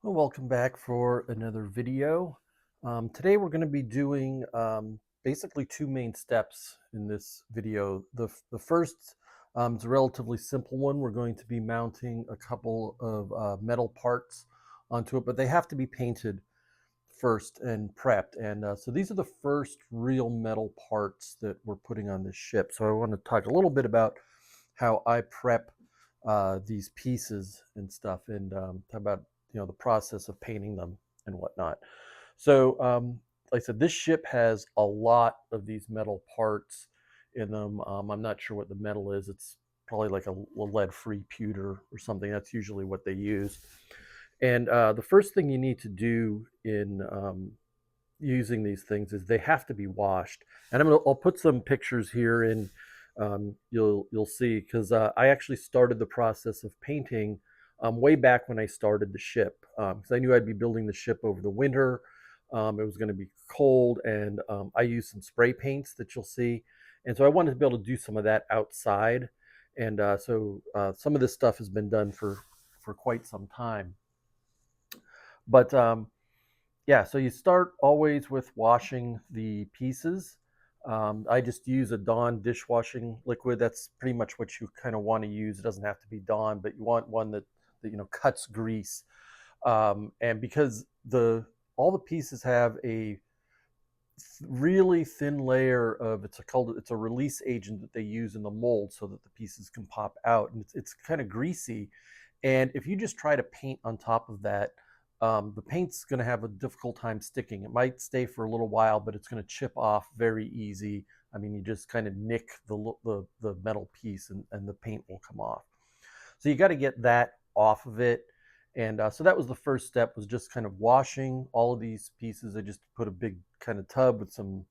Well, welcome back for another video. Today we're going to be doing basically two main steps in this video. The first is a relatively simple one. We're going to be mounting a couple of metal parts onto it, but they have to be painted first and prepped. And so these are the first real metal parts that we're putting on this ship. So I want to talk a little bit about how I prep these pieces and stuff, and talk about the process of painting them and whatnot. So, like I said, this ship has a lot of these metal parts in them. I'm not sure what the metal is. It's probably like a lead-free pewter or something. That's usually what they use. And the first thing you need to do in using these things is they have to be washed. And I'll put some pictures here, and you'll see, because I actually started the process of painting way back when I started the ship, because I knew I'd be building the ship over the winter. It was going to be cold, and I used some spray paints that you'll see, and so I wanted to be able to do some of that outside. And so some of this stuff has been done for quite some time. But yeah, so you start always with washing the pieces. I just use a Dawn dishwashing liquid. That's pretty much what you kind of want to use. It doesn't have to be Dawn, but you want one that cuts grease. And because the all the pieces have a really thin layer of it's a release agent that they use in the mold so that the pieces can pop out, and it's kind of greasy. And if you just try to paint on top of that, the paint's going to have a difficult time sticking. It might stay for a little while, but it's going to chip off very easy. I mean, you just kind of nick the metal piece, and the paint will come off. So you got to get that off of it. And so that was the first step, was just kind of washing all of these pieces. I just put a big kind of tub with some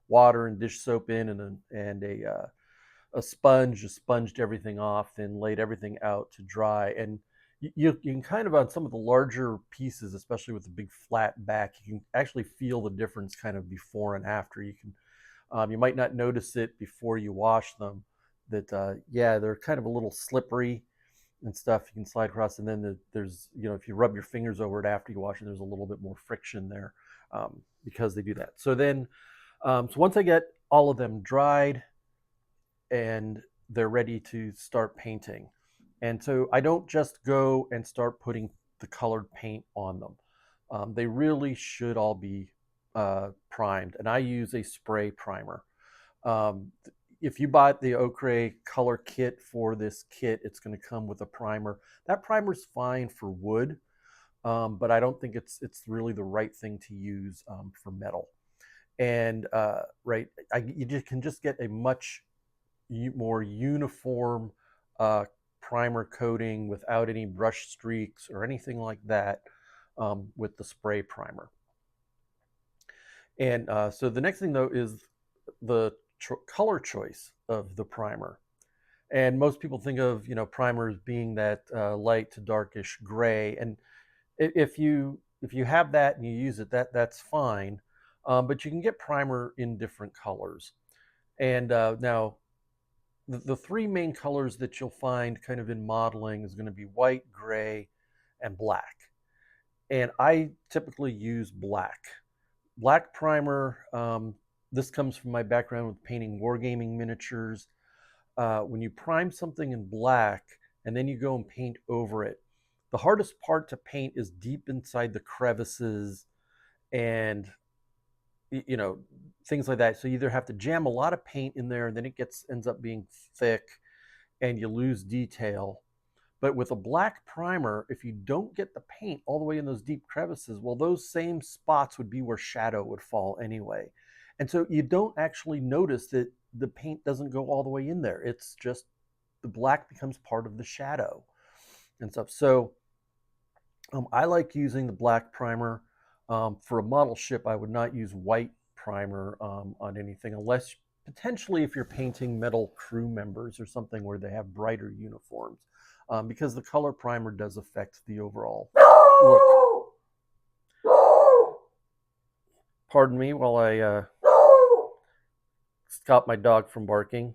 water and dish soap in, and a sponge, just sponged everything off, then laid everything out to dry. And you can kind of, on some of the larger pieces, especially with the big flat back, you can actually feel the difference kind of before and after. You might not notice it before you wash them, that yeah, they're kind of a little slippery and stuff. You can slide across, and then there's, if you rub your fingers over it after you wash it, there's a little bit more friction there, because they do that. So then, so once I get all of them dried and they're ready to start painting, and so I don't just go and start putting the colored paint on them. They really should all be primed, and I use a spray primer. Um, if you bought the Ochre color kit for this kit, it's going to come with a primer. That primer's fine for wood, but I don't think it's really the right thing to use for metal. And right, you can just get a much more uniform uh, primer coating without any brush streaks or anything like that, with the spray primer. And so the next thing, though, is the color choice of the primer. And most people think of primers being that light to darkish gray. And if you have that and you use it, that's fine. But you can get primer in different colors. And now the three main colors that you'll find kind of in modeling is going to be white, gray, and black. And I typically use black. Black primer. This comes from my background with painting wargaming miniatures. When you prime something in black and then you go and paint over it, the hardest part to paint is deep inside the crevices and you know things like that. So you either have to jam a lot of paint in there, and then it ends up being thick, and you lose detail. But with a black primer, if you don't get the paint all the way in those deep crevices, well, those same spots would be where shadow would fall anyway. And so you don't actually notice that the paint doesn't go all the way in there. It's just the black becomes part of the shadow and stuff. So I like using the black primer. For a model ship, I would not use white primer on anything, unless potentially if you're painting metal crew members or something where they have brighter uniforms, because the color primer does affect the overall look. Pardon me while I stop my dog from barking.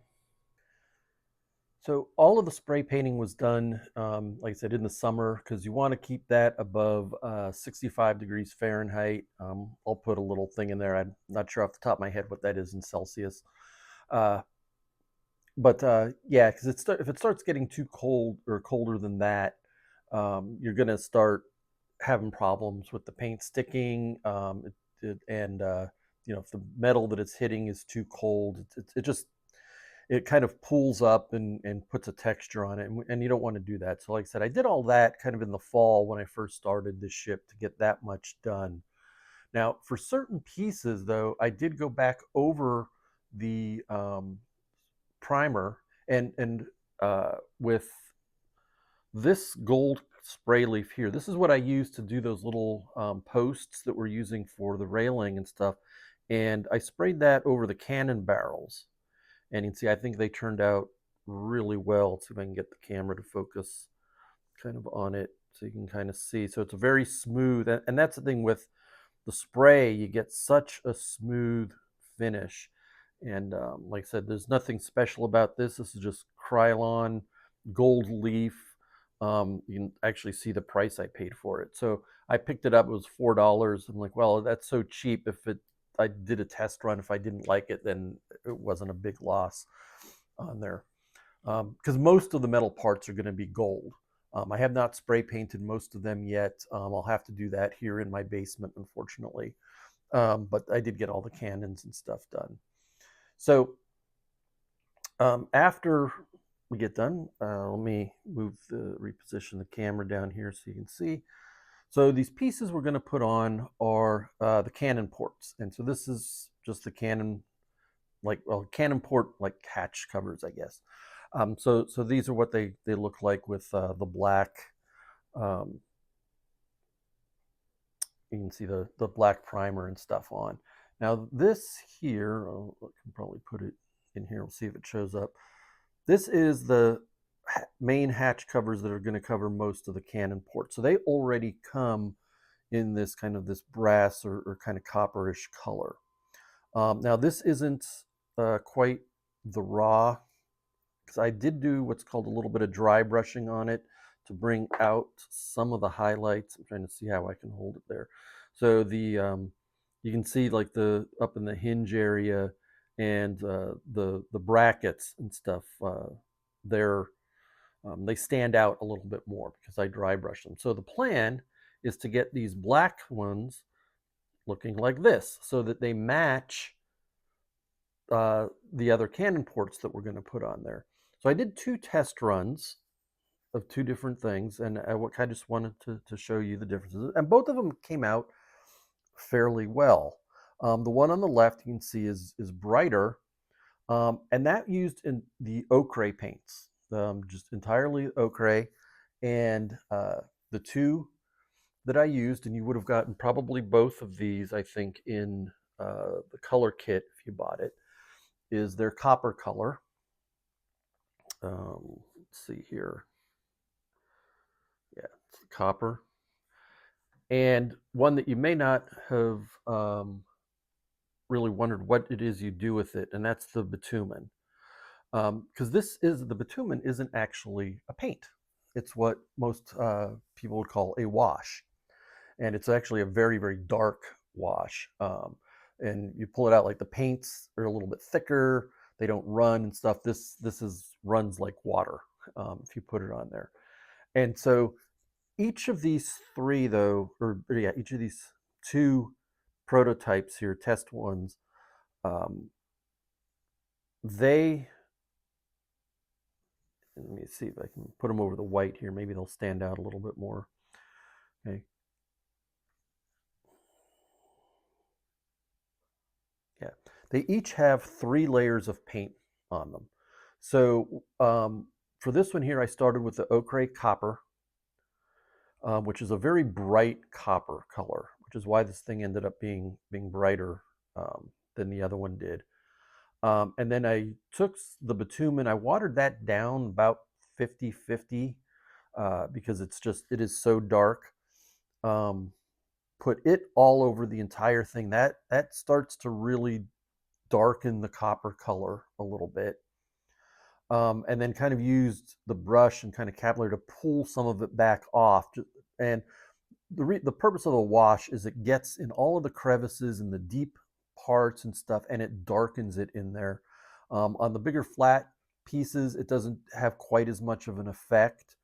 So all of the spray painting was done, like I said, in the summer, because you want to keep that above 65 degrees Fahrenheit. I'll put a little thing in there. I'm not sure off the top of my head what that is in Celsius. Uh, but yeah, because if it starts getting too cold or colder than that, you're going to start having problems with the paint sticking. And if the metal that it's hitting is too cold, it just it kind of pulls up and puts a texture on it, and you don't want to do that. So like I said, I did all that kind of in the fall when I first started this ship to get that much done. Now for certain pieces though, I did go back over the primer and with this gold spray leaf here, this is what I used to do those little posts that we're using for the railing and stuff, and I sprayed that over the cannon barrels. And you can see, I think they turned out really well. Let's see if I can get the camera to focus kind of on it so you can kind of see. So it's a very smooth, and that's the thing with the spray, you get such a smooth finish. And like I said, there's nothing special about this. This is just Krylon gold leaf. You can actually see the price I paid for it. So I picked it up. It was $4. I'm like, well, that's so cheap. I did a test run. If I didn't like it, then it wasn't a big loss on there. Because most of the metal parts are going to be gold. I have not spray painted most of them yet. I'll have to do that here in my basement, unfortunately. But I did get all the cannons and stuff done. So after we get done, let me reposition the camera down here so you can see. So these pieces we're going to put on are the cannon ports. And so this is just the cannon, cannon port, like hatch covers, I guess. So these are what they look like with the black. Um, you can see the black primer and stuff on. Now this here, I can probably put it in here. We'll see if it shows up. This is the main hatch covers that are going to cover most of the cannon ports. So they already come in this kind of this brass or kind of copperish color. Now this isn't quite the raw, because I did do what's called a little bit of dry brushing on it to bring out some of the highlights. I'm trying to see how I can hold it there. So you can see like the up in the hinge area and the brackets and stuff. They stand out a little bit more because I dry brush them. So the plan is to get these black ones looking like this so that they match the other cannon ports that we're going to put on there. So I did 2 test runs of 2 different things, and I just wanted to show you the differences. And both of them came out fairly well. The one on the left you can see is brighter, and that used in the ochre paints, just entirely ochre. And the 2 that I used, and you would have gotten probably both of these, I think, in the color kit if you bought it, is their copper color. Let's see here. Yeah, it's copper. And one that you may not have really wondered what it is you do with it, and that's the bitumen. Because the bitumen isn't actually a paint. It's what most people would call a wash. And it's actually a very, very dark wash. And you pull it out, like the paints are a little bit thicker. They don't run and stuff. This runs like water if you put it on there. And so each of these 3, though, each of these 2 prototypes here, test ones, they, let me see if I can put them over the white here. Maybe they'll stand out a little bit more. Okay. Yeah. They each have 3 layers of paint on them. So for this one here, I started with the ochre copper, which is a very bright copper color, which is why this thing ended up being brighter than the other one did. And then I took the bitumen, I watered that down about 50-50 because it is so dark. Put it all over the entire thing. That starts to really darken the copper color a little bit. and then kind of used the brush and kind of capillary to pull some of it back off. And the purpose of the wash is it gets in all of the crevices and the deep parts and stuff, and it darkens it in there. On the bigger flat pieces, it doesn't have quite as much of an effect,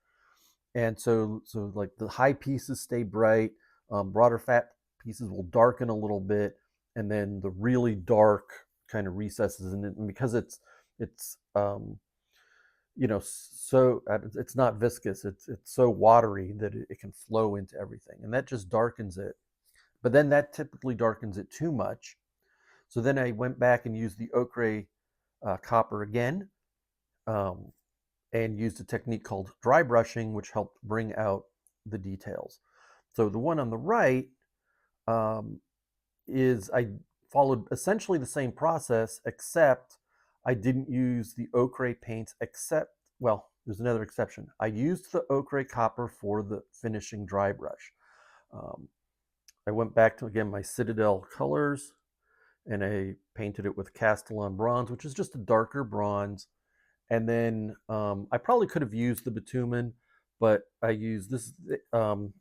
and so like the high pieces stay bright. Broader fat pieces will darken a little bit, and then the really dark kind of recesses in it. And because it's so it's not viscous. It's so watery that it can flow into everything, and that just darkens it. But then that typically darkens it too much. So then I went back and used the ochre copper again, um, and used a technique called dry brushing, which helped bring out the details. So the one on the right um, is I followed essentially the same process, except I didn't use the ochre paints, except, well, there's another exception. I used the ochre copper for the finishing dry brush. Um, I went back to, again, my Citadel colors, and I painted it with Castellan bronze, which is just a darker bronze. And then I probably could have used the bitumen, but I used this.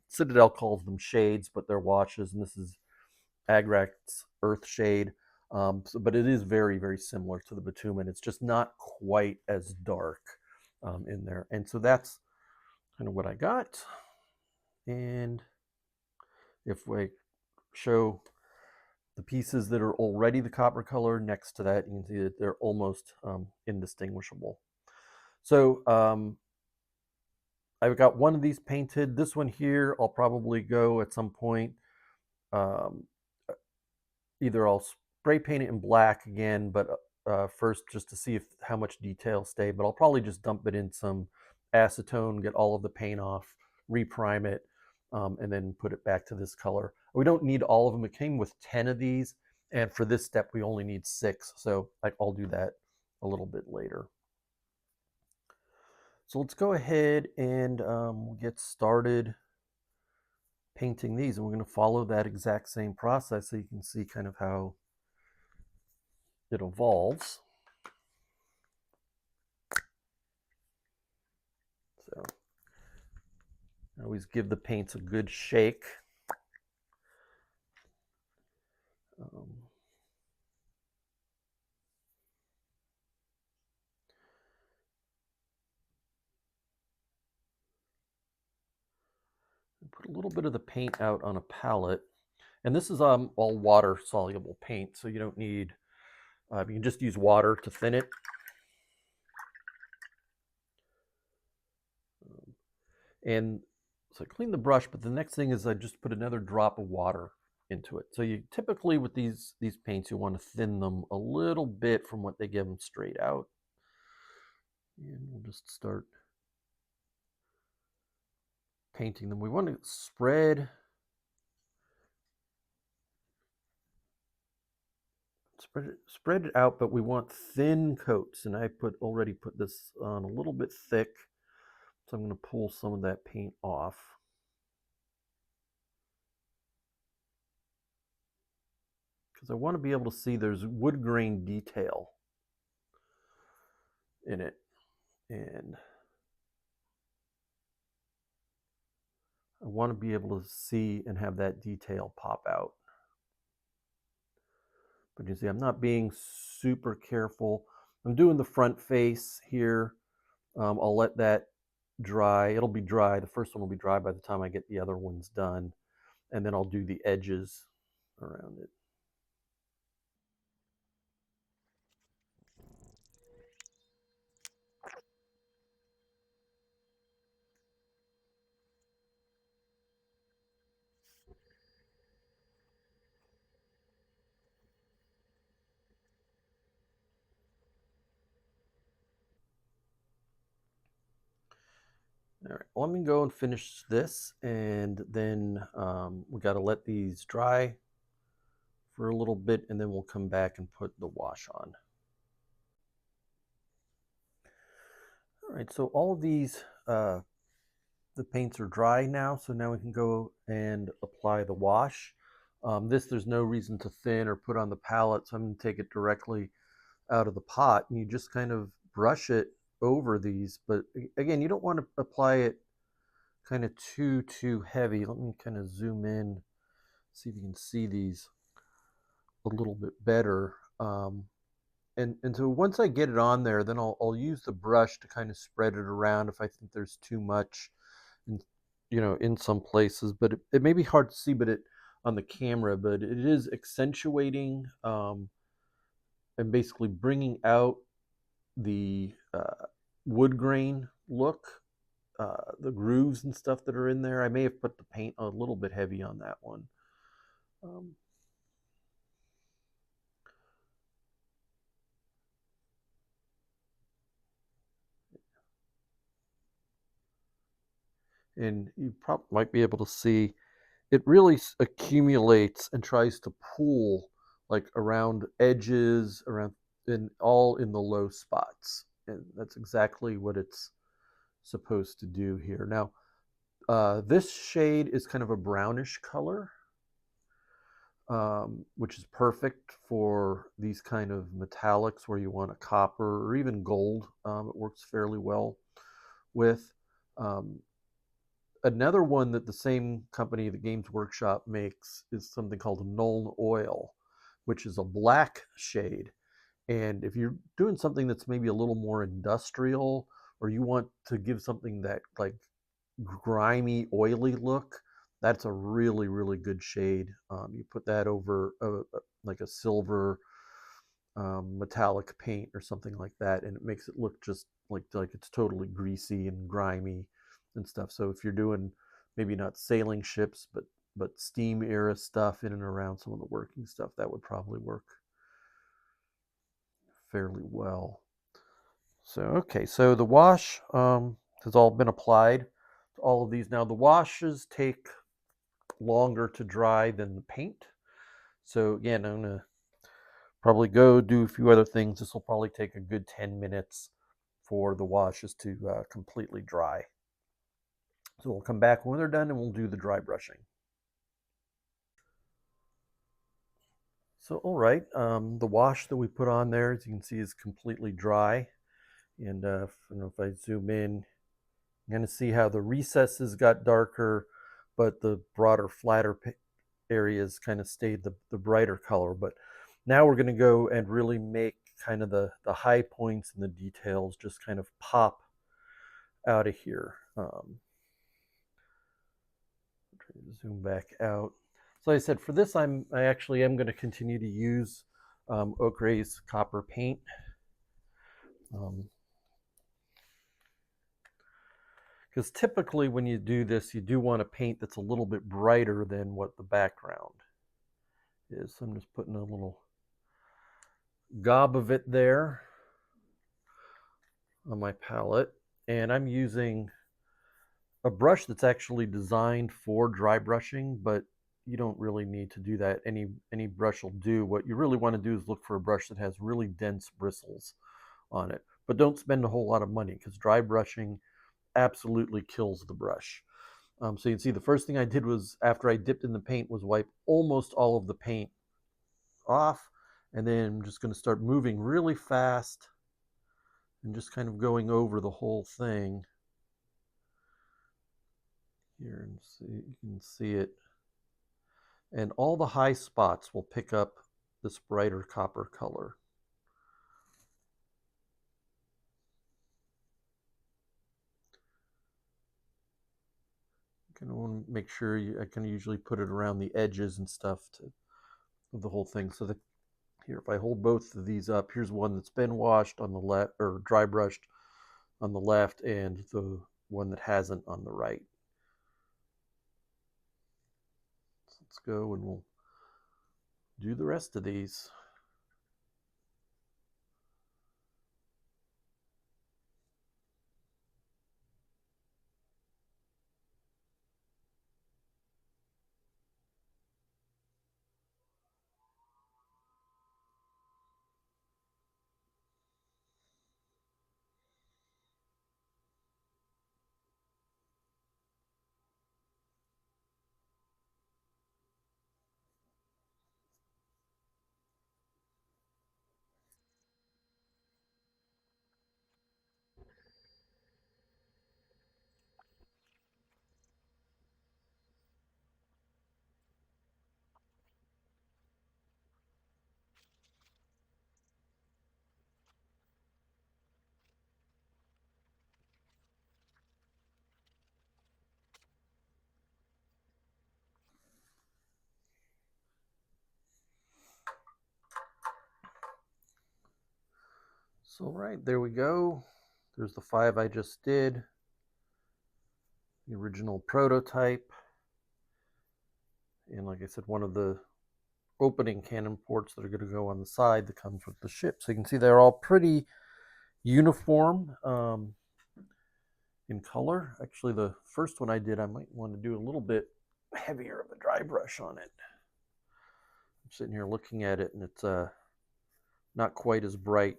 Citadel calls them shades, but they're washes, and this is Agrac's Earth Shade. But it is very, very similar to the bitumen. It's just not quite as dark in there. And so that's kind of what I got. And if we show the pieces that are already the copper color next to that, you can see that they're almost indistinguishable. So I've got one of these painted. This one here, I'll probably go at some point. Um, Either I'll spray paint it in black again, but first just to see if how much detail stay. But I'll probably just dump it in some acetone, get all of the paint off, reprime it, and then put it back to this color. We don't need all of them. It came with 10 of these, and for this step we only need 6. So I'll do that a little bit later. So let's go ahead and we'll get started painting these, and we're going to follow that exact same process so you can see kind of how it evolves. So I always give the paints a good shake. Put a little bit of the paint out on a palette. And this is all water soluble paint, so you don't need, you can just use water to thin it. And so I clean the brush, but the next thing is I just put another drop of water into it. So you typically with these paints, you want to thin them a little bit from what they give them straight out. And we'll just start painting them. We want to spread it out, but we want thin coats. And I already put this on a little bit thick, so I'm going to pull some of that paint off. Because I want to be able to see there's wood grain detail in it. And I want to be able to see and have that detail pop out. But you see, I'm not being super careful. I'm doing the front face here. I'll let that dry. It'll be dry. The first one will be dry by the time I get the other ones done. And then I'll do the edges around it. All right, well, let me go and finish this, and then we got to let these dry for a little bit, and then we'll come back and put the wash on. All right, so all of these, the paints are dry now, so now we can go and apply the wash. There's no reason to thin or put on the palette, so I'm going to take it directly out of the pot, and you just kind of brush it over these, but again, you don't want to apply it kind of too heavy. Let me kind of zoom in, see if you can see these a little bit better. And so once I get it on there, then I'll use the brush to kind of spread it around if I think there's too much, in, in some places. But it may be hard to see, but it on the camera, but it is accentuating and basically bringing out the wood grain look, the grooves and stuff that are in there. I may have put the paint a little bit heavy on that one. Um, and you probably might be able to see it really accumulates and tries to pool like around edges, around in all in the low spots, and that's exactly what it's supposed to do here. Now, this shade is kind of a brownish color, which is perfect for these kind of metallics where you want a copper or even gold. It works fairly well with. Um, Another one that the same company, the Games Workshop, makes is something called Nuln Oil, which is a black shade. And if you're doing something that's maybe a little more industrial, or you want to give something that like grimy, oily look, that's a really, really good shade. You put that over like a silver metallic paint or something like that, and it makes it look just like it's totally greasy and grimy and stuff. So if you're doing maybe not sailing ships, but steam era stuff in and around some of the working stuff, that would probably work fairly well. So okay, so the wash has all been applied to all of these. Now the washes take longer to dry than the paint. So again, I'm gonna probably go do a few other things. This will probably take a good 10 minutes for the washes to completely dry. So we'll come back when they're done and we'll do the dry brushing. So, all right, the wash that we put on there, as you can see, is completely dry. And if I zoom in, you're going to see how the recesses got darker, but the broader, flatter areas kind of stayed the brighter color. But now we're going to go and really make kind of the high points and the details just kind of pop out of here. Zoom back out. So like I said, for this, I actually am going to continue to use Oak Ray's copper paint. Because typically when you do this, you do want a paint that's a little bit brighter than what the background is. So I'm just putting a little gob of it there on my palette. And I'm using a brush that's actually designed for dry brushing, but you don't really need to do that. Any brush will do. What you really want to do is look for a brush that has really dense bristles on it. But don't spend a whole lot of money, because dry brushing absolutely kills the brush. So you can see the first thing I did was, after I dipped in the paint, was wipe almost all of the paint off. And then I'm just going to start moving really fast and just kind of going over the whole thing here, and see, you can see it. And all the high spots will pick up this brighter copper color. I want to make sure I can usually put it around the edges and stuff of the whole thing. So that here, if I hold both of these up, here's one that's been washed on the left, or dry brushed on the left, and the one that hasn't on the right. So let's go and we'll do the rest of these. So right, there we go. There's the 5 I just did, the original prototype. And like I said, one of the opening cannon ports that are going to go on the side that comes with the ship. So you can see they're all pretty uniform in color. Actually, the first one I did, I might want to do a little bit heavier of a dry brush on it. I'm sitting here looking at it, and it's not quite as bright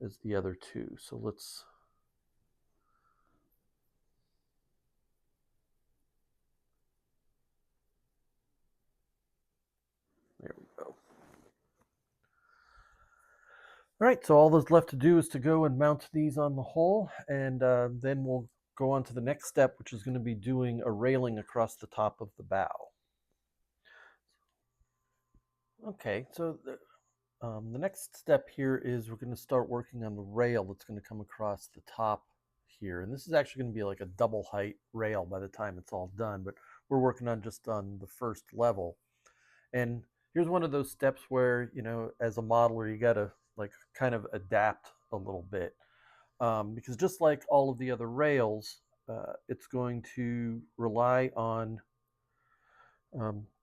as the other two. So let's... There we go. All right, so all that's left to do is to go and mount these on the hull, and then we'll go on to the next step, which is going to be doing a railing across the top of the bow. Okay, so the next step here is we're going to start working on the rail that's going to come across the top here. And this is actually going to be like a double height rail by the time it's all done, but we're working on just on the first level. And here's one of those steps where, you know, as a modeler, you got to like kind of adapt a little bit. Because just like all of the other rails, it's going to rely on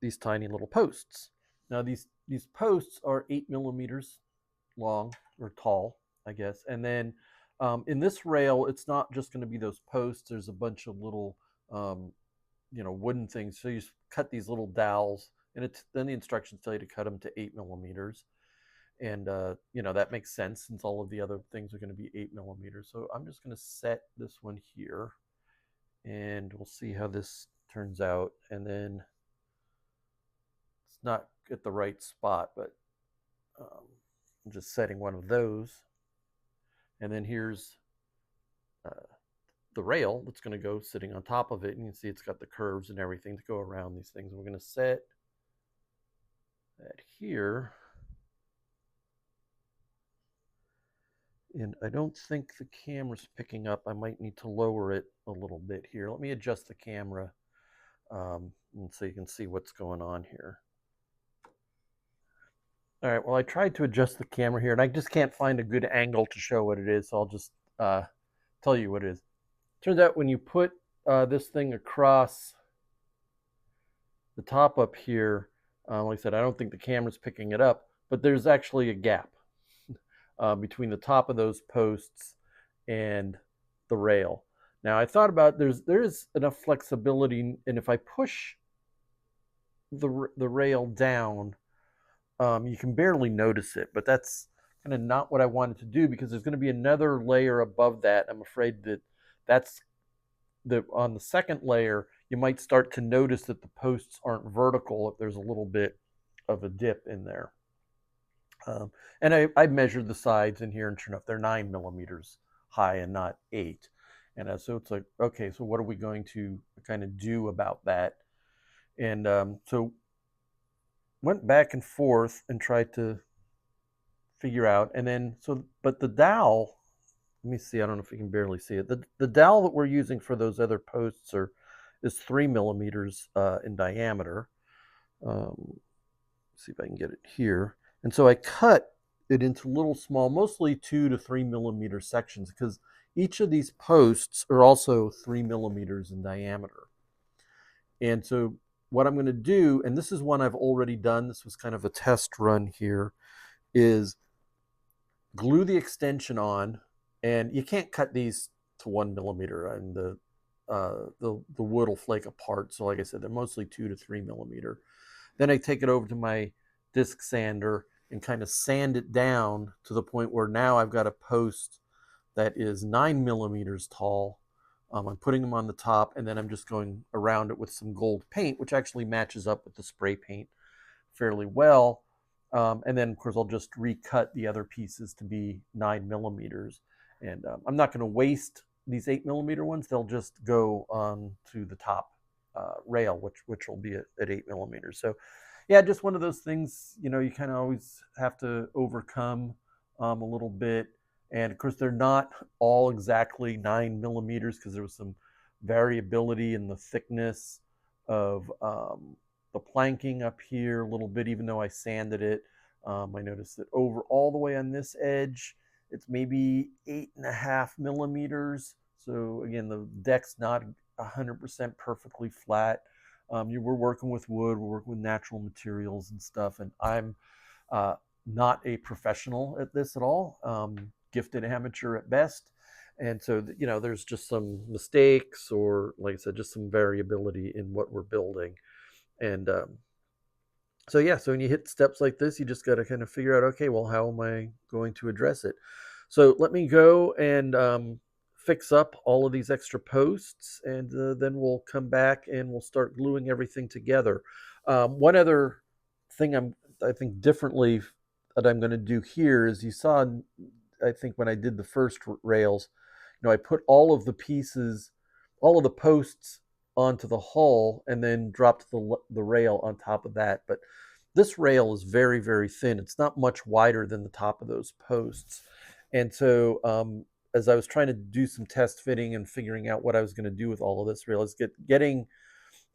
these tiny little posts. Now these posts are 8 millimeters long or tall, I guess. And then in this rail, it's not just going to be those posts. There's a bunch of little, you know, wooden things. So you cut these little dowels, and then the instructions tell you to cut them to 8 millimeters. And you know, that makes sense since all of the other things are going to be 8 millimeters. So I'm just going to set this one here, and we'll see how this turns out. And then it's not at the right spot, but I'm just setting one of those. And then here's the rail that's going to go sitting on top of it. And you can see it's got the curves and everything to go around these things. We're going to set that here. And I don't think the camera's picking up. I might need to lower it a little bit here. Let me adjust the camera and so you can see what's going on here. All right, well, I tried to adjust the camera here, and I just can't find a good angle to show what it is, so I'll just tell you what it is. Turns out when you put this thing across the top up here, like I said, I don't think the camera's picking it up, but there's actually a gap between the top of those posts and the rail. Now I thought about there is enough flexibility, and if I push the rail down, you can barely notice it, but that's kind of not what I wanted to do because there's going to be another layer above that. I'm afraid that's on the second layer, you might start to notice that the posts aren't vertical if there's a little bit of a dip in there. And I measured the sides in here, and sure enough, they're 9 millimeters high and not 8. And so it's like, okay, so what are we going to kind of do about that? And so went back and forth and tried to figure out. And then, but the dowel, let me see, I don't know if you can barely see it. The dowel that we're using for those other posts is 3 millimeters in diameter. See if I can get it here. And so I cut it into little small, mostly 2 to 3 millimeter sections because each of these posts are also 3 millimeters in diameter. And so what I'm going to do, and this is one I've already done, this was kind of a test run here, is glue the extension on, and you can't cut these to 1 millimeter, and the wood will flake apart. So like I said, they're mostly 2 to 3 millimeter. Then I take it over to my disc sander and kind of sand it down to the point where now I've got a post that is 9 millimeters tall. I'm putting them on the top, and then I'm just going around it with some gold paint, which actually matches up with the spray paint fairly well. And then, of course, I'll just recut the other pieces to be 9 millimeters. And I'm not going to waste these 8 millimeter ones. They'll just go on to the top rail, which will be at 8 millimeters. So, yeah, just one of those things, you know, you kind of always have to overcome a little bit. And of course, they're not all exactly 9 millimeters because there was some variability in the thickness of the planking up here a little bit, even though I sanded it. I noticed that over all the way on this edge, it's maybe 8.5 millimeters. So again, the deck's not 100% perfectly flat. We're working with wood, we're working with natural materials and stuff, and I'm uh, not a professional at this at all, gifted amateur at best. And so, there's just some mistakes, or like I said, just some variability in what we're building. And so yeah, so when you hit steps like this, you just got to kind of figure out, okay, well, how am I going to address it? So let me go and fix up all of these extra posts, and then we'll come back and we'll start gluing everything together. One other thing I think differently that I'm going to do here is, you saw, I think when I did the first rails, I put all of the pieces, all of the posts onto the hull, and then dropped the rail on top of that. But this rail is very, very thin. It's not much wider than the top of those posts. And so as I was trying to do some test fitting and figuring out what I was going to do with all of this rail, is getting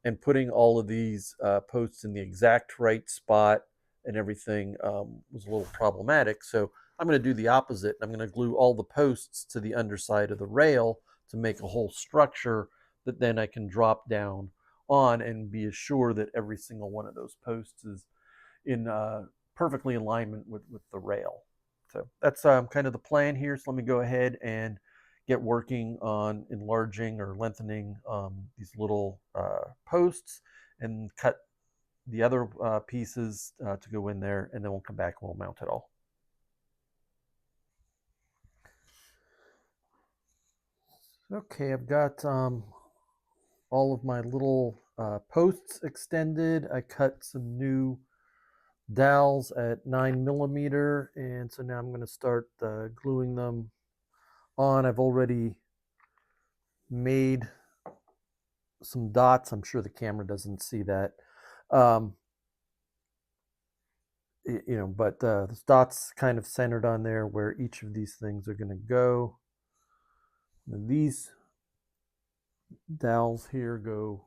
and putting all of these posts in the exact right spot and everything was a little problematic. So I'm going to do the opposite. I'm going to glue all the posts to the underside of the rail to make a whole structure that then I can drop down on and be assured that every single one of those posts is in perfectly alignment with the rail. So that's kind of the plan here. So let me go ahead and get working on enlarging or lengthening these little posts, and cut the other pieces to go in there, and then we'll come back and we'll mount it all. Okay, I've got all of my little posts extended. I cut some new dowels at 9 millimeter, and so now I'm going to start gluing them on. I've already made some dots. I'm sure the camera doesn't see that. Um, but the dots kind of centered on there where each of these things are going to go. And these dowels here go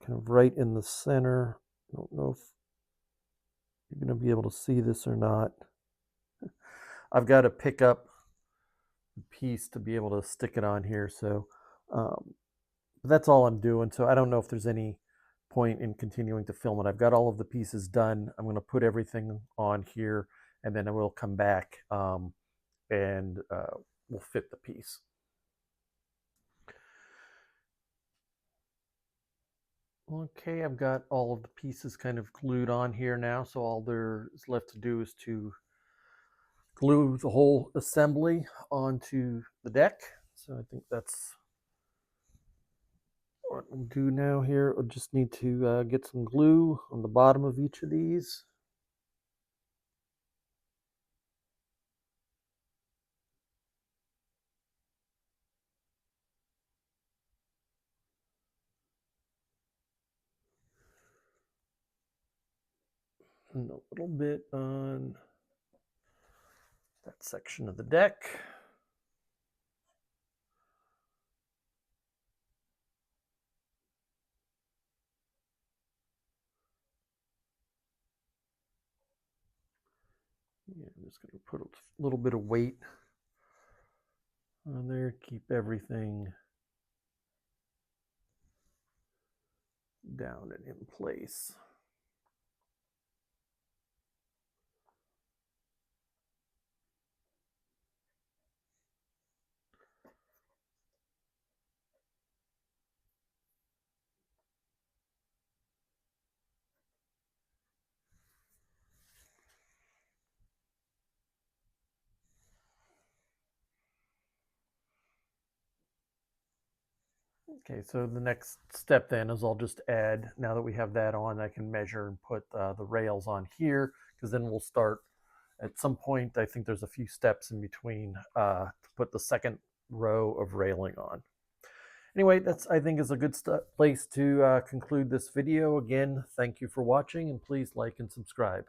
kind of right in the center. I don't know if you're going to be able to see this or not. I've got to pick up the piece to be able to stick it on here. So that's all I'm doing. So I don't know if there's any point in continuing to film it. I've got all of the pieces done. I'm going to put everything on here, and then I will come back and we'll fit the piece. Okay, I've got all of the pieces kind of glued on here now, so all there's left to do is to glue the whole assembly onto the deck. So I think that's what we'll do now here. We'll just need to get some glue on the bottom of each of these. And a little bit on that section of the deck. Yeah, I'm just going to put a little bit of weight on there, keep everything down and in place. Okay, so the next step then is I'll just add, now that we have that on, I can measure and put the rails on here, because then we'll start at some point. I think there's a few steps in between to put the second row of railing on. Anyway, that's, I think, is a good place to conclude this video. Again, thank you for watching, and please like and subscribe.